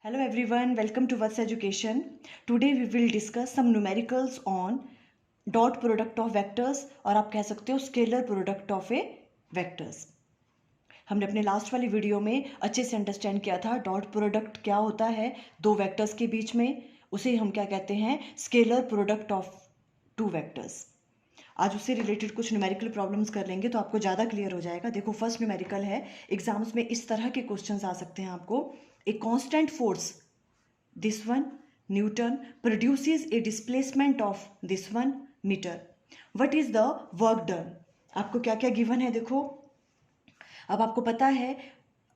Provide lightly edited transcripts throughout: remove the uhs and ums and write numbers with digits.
Hello everyone, welcome to What's Education. Today we will discuss some numericals on dot product of vectors और आप कह सकते हो scalar product of A vectors. हमने अपने last वाली वीडियो में अच्छे से अंडरस्टैंड किया था डॉट प्रोडक्ट क्या होता है दो वेक्टर्स के बीच में, उसे हम क्या कहते हैं, scalar product of two vectors. आज उससे रिलेटेड कुछ न्यूमेरिकल प्रॉब्लम्स कर लेंगे तो आपको ज़्यादा क्लियर हो जाएगा। देखो फर्स्ट न्यूमेरिकल है, एग्जाम्स में इस तरह के क्वेश्चंस आ सकते हैं आपको। A constant force, this one newton, produces a displacement of this one metre, what is the work done. आपको क्या क्या गिवन है देखो। अब आपको पता है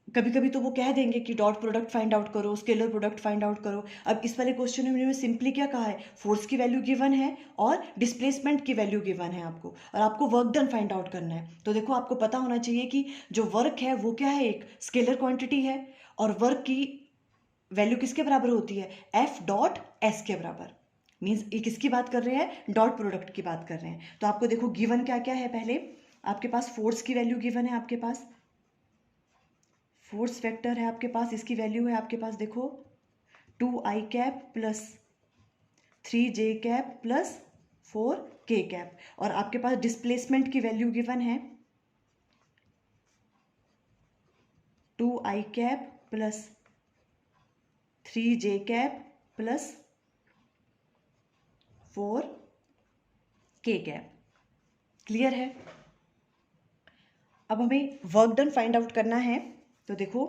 कभी कभी तो वो कह देंगे कि डॉट प्रोडक्ट फाइंड आउट करो, स्केलर प्रोडक्ट फाइंड आउट करो। अब इस वाले क्वेश्चन में उन्होंने सिंपली क्या कहा है, फोर्स की वैल्यू गिवन है और डिस्प्लेसमेंट की वैल्यू गिवन है आपको, और आपको वर्क डन फाइंड आउट करना है। तो देखो आपको पता होना चाहिए कि जो वर्क है वो क्या है, एक स्केलर क्वांटिटी है, और वर्क की वैल्यू किसके बराबर होती है, एफ डॉट एस के बराबर। मीन्स ये किसकी बात कर रहे हैं, डॉट प्रोडक्ट की बात कर रहे हैं। तो आपको देखो गिवन क्या क्या है, पहले आपके पास फोर्स की वैल्यू गिवन है, आपके पास फोर्स वेक्टर है आपके पास, इसकी वैल्यू है आपके पास देखो 2i cap plus 3j cap plus 4k cap, और आपके पास डिस्प्लेसमेंट की वैल्यू गिवन है 2i cap plus 3j cap plus 4k cap. Clear है। अब हमें वर्क डन फाइंड आउट करना है। तो देखो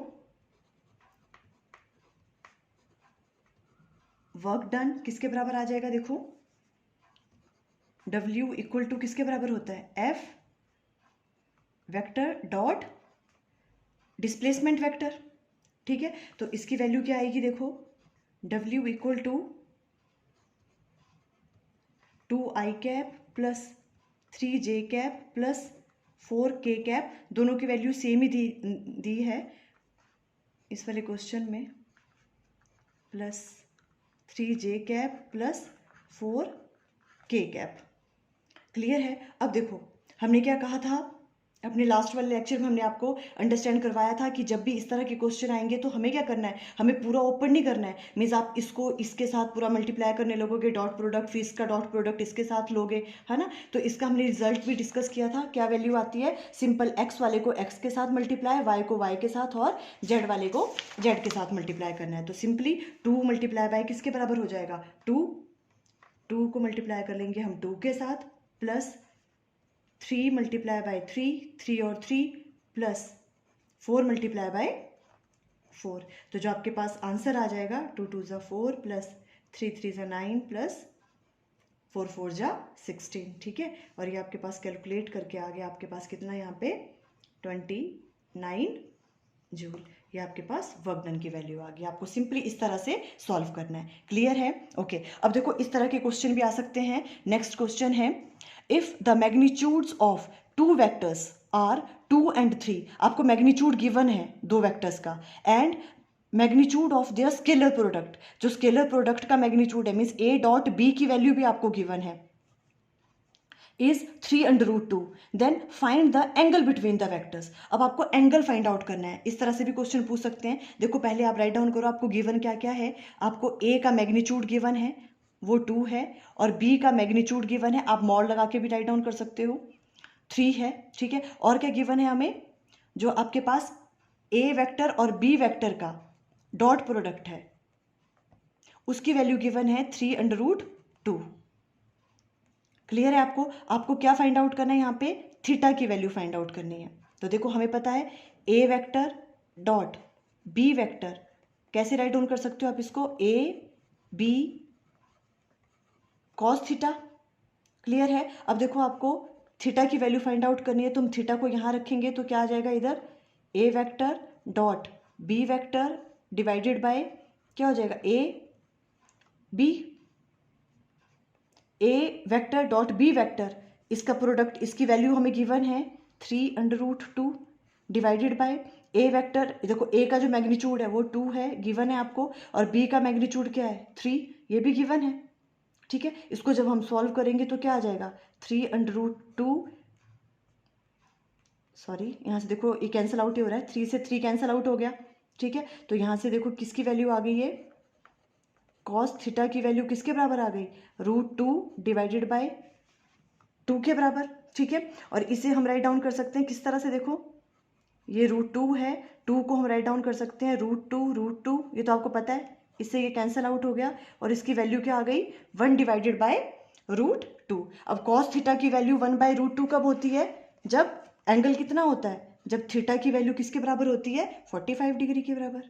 वर्क डन किसके बराबर आ जाएगा, देखो W इक्वल टू किसके बराबर होता है, F vector dot displacement vector. ठीक है, तो इसकी वैल्यू क्या आएगी देखो, W equal to 2i cap plus 3j cap plus 4k cap. दोनों की वैल्यू सेम ही दी है इस वाले क्वेश्चन में, plus 3j cap plus 4k cap. Clear है। अब देखो हमने क्या कहा था अपने लास्ट वाले लेक्चर में, हमने आपको अंडरस्टैंड करवाया था कि जब भी इस तरह के क्वेश्चन आएंगे तो हमें क्या करना है, हमें पूरा ओपन नहीं करना है। मीन्स आप इसको इसके साथ पूरा मल्टीप्लाई करने लगोगे, डॉट प्रोडक्ट, फिर इसका डॉट प्रोडक्ट इसके साथ लोगे, है ना। तो इसका हमने रिजल्ट भी डिस्कस किया था, क्या वैल्यू आती है, सिंपल एक्स वाले को एक्स के साथ मल्टीप्लाई, वाई को वाई के साथ, और जेड वाले को जेड के साथ मल्टीप्लाई करना है। तो सिंपली 2 मल्टीप्लाई बाय किसके बराबर हो जाएगा, 2 को मल्टीप्लाई कर लेंगे हम 2 के साथ, प्लस 3 मल्टीप्लाई बाय 3 और 3 प्लस 4 मल्टीप्लाई बाय 4। तो जो आपके पास आंसर आ जाएगा 2 2 ज़ा 4 प्लस 3 3 ज़ा 9 प्लस 4 4 ज़ा 16। ठीक है, और ये आपके पास कैलकुलेट करके आ गया आपके पास कितना, यहाँ पे 29 जूल। ये आपके पास वर्क डन की वैल्यू आ गई। आपको सिंपली इस तरह से सॉल्व करना है। क्लियर है। ओके, अब देखो इस तरह के क्वेश्चन भी आ सकते हैं। नेक्स्ट क्वेश्चन है, if the magnitudes of two vectors are 2 and 3, आपको मैग्नीट्यूड गिवन है दो वेक्टर्स का, and magnitude of their scalar product, जो स्केलर प्रोडक्ट का मैग्नीट्यूड है, मीन्स ए डॉट बी की वैल्यू भी आपको गिवन है, is 3√2, then find the angle between the vectors. अब आपको एंगल फाइंड आउट करना है। इस तरह से भी क्वेश्चन पूछ सकते हैं। देखो पहले आप राइट डाउन करो, आपको गिवन क्या क्या है। आपको ए का मैग्नीट्यूड गिवन है वो 2 है, और बी का मैग्नीट्यूड गिवन है, आप मॉड लगा के भी राइट डाउन कर सकते हो, 3 है। ठीक है, और क्या गिवन है हमें, जो आपके पास ए वेक्टर और बी वेक्टर का डॉट प्रोडक्ट है उसकी वैल्यू गिवन है 3√2। क्लियर है। आपको क्या फाइंड आउट करना है, यहाँ पे थीटा की वैल्यू फाइंड आउट करनी है। तो देखो हमें पता है A vector dot B vector, कैसे राइट डाउन कर सकते हो आप इसको, A B cos theta. Clear है। अब देखो आपको थीटा की वैल्यू फाइंड आउट करनी है, तो हम थीटा को यहाँ रखेंगे तो क्या आ जाएगा, इधर A vector dot B vector divided by क्या हो जाएगा, A vector dot B vector, इसका प्रोडक्ट, इसकी वैल्यू हमें गिवन है 3√2 डिवाइडेड बाय ए वेक्टर। देखो ए का जो मैग्नीट्यूड है वो 2 है, गिवन है आपको, और बी का मैग्नीट्यूड क्या है 3, ये भी गिवन है। ठीक है, इसको जब हम सॉल्व करेंगे तो क्या आ जाएगा, 3√2, सॉरी यहाँ से देखो ये कैंसिल आउट ही हो रहा है, 3 से 3 कैंसिल आउट हो गया। ठीक है, तो यहाँ से देखो किसकी वैल्यू आ गई है, कॉस थीटा की वैल्यू किसके बराबर आ गई, √2 डिवाइडेड बाय 2 के बराबर। ठीक है, और इसे हम राइट डाउन कर सकते हैं किस तरह से, देखो ये √2 है, 2 को हम राइट डाउन कर सकते हैं √2, ये तो आपको पता है, इससे ये कैंसिल आउट हो गया और इसकी वैल्यू क्या आ गई, 1 डिवाइडेड बाय √2। अब कॉस थीटा की वैल्यू 1 बाय √2 कब होती है, जब एंगल कितना होता है, जब थीटा की वैल्यू किसके बराबर होती है, 45 डिग्री के बराबर।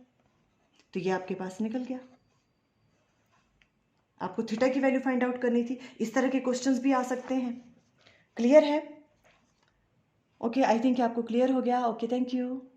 तो ये आपके पास निकल गया। आपको थीटा की वैल्यू फाइंड आउट करनी थी। इस तरह के क्वेश्चंस भी आ सकते हैं। क्लियर है? ओके, आई थिंक आपको क्लियर हो गया। Okay, thank you.